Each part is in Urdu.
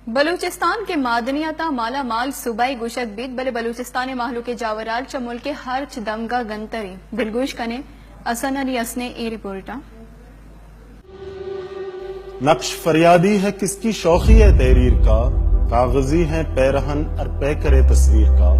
بلوچستان کے معدنیاتا مالا مال صوبائی گوشک بیت بلے بلوچستان محلو کے جاورال چا ملک ہر چ دمگا گنتری دلگوش کنے اسن علی اسنے ای رپورٹا نقش فریادی ہے کس کی شوخی ہے تحریر کا، کاغذی ہے پیرہن اور پے کرے تصویر کا۔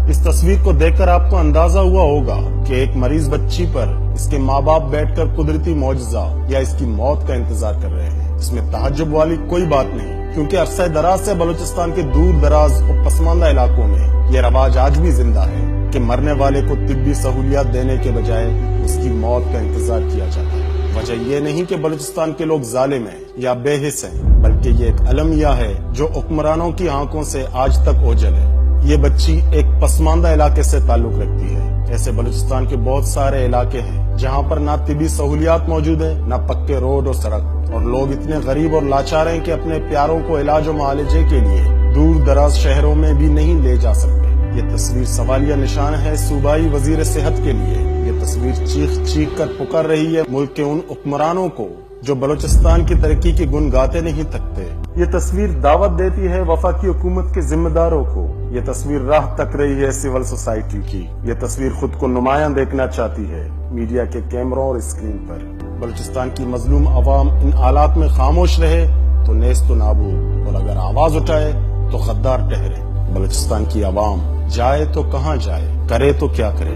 اس تصویر کو دیکھ کر آپ کو اندازہ ہوا ہوگا کہ ایک مریض بچی پر اس کے ماں باپ بیٹھ کر قدرتی معجزہ یا اس کی موت کا انتظار کر رہے ہیں۔ اس میں تعجب والی کوئی بات نہیں، کیونکہ عرصہ دراز سے بلوچستان کے دور دراز اور پسماندہ علاقوں میں یہ رواج آج بھی زندہ ہے کہ مرنے والے کو طبی سہولیات دینے کے بجائے اس کی موت کا انتظار کیا جاتا ہے۔ وجہ یہ نہیں کہ بلوچستان کے لوگ ظالم ہیں یا بے حس ہیں، بلکہ یہ ایک المیہ ہے جو حکمرانوں کی آنکھوں سے آج تک اوجھل ہے۔ یہ بچی ایک پسماندہ علاقے سے تعلق رکھتی ہے۔ ایسے بلوچستان کے بہت سارے علاقے ہیں جہاں پر نہ طبی سہولیات موجود ہیں، نہ پکے روڈ اور سڑک، اور لوگ اتنے غریب اور لاچار ہیں کہ اپنے پیاروں کو علاج و معالجے کے لیے دور دراز شہروں میں بھی نہیں لے جا سکتے۔ یہ تصویر سوالیہ نشان ہے صوبائی وزیر صحت کے لیے۔ یہ تصویر چیخ چیخ کر پکار رہی ہے ملک کے ان حکمرانوں کو جو بلوچستان کی ترقی کے گن گاتے نہیں تھکتے۔ یہ تصویر دعوت دیتی ہے وفاقی حکومت کے ذمہ داروں کو۔ یہ تصویر راہ تک رہی ہے سول سوسائٹی کی۔ یہ تصویر خود کو نمایاں دیکھنا چاہتی ہے میڈیا کے کیمروں اور اسکرین پر۔ بلوچستان کی مظلوم عوام ان حالات میں خاموش رہے تو نیست و نابود، اور اگر آواز اٹھائے تو غدار ٹھہرے۔ بلوچستان کی عوام جائے تو کہاں جائے، کرے تو کیا کرے۔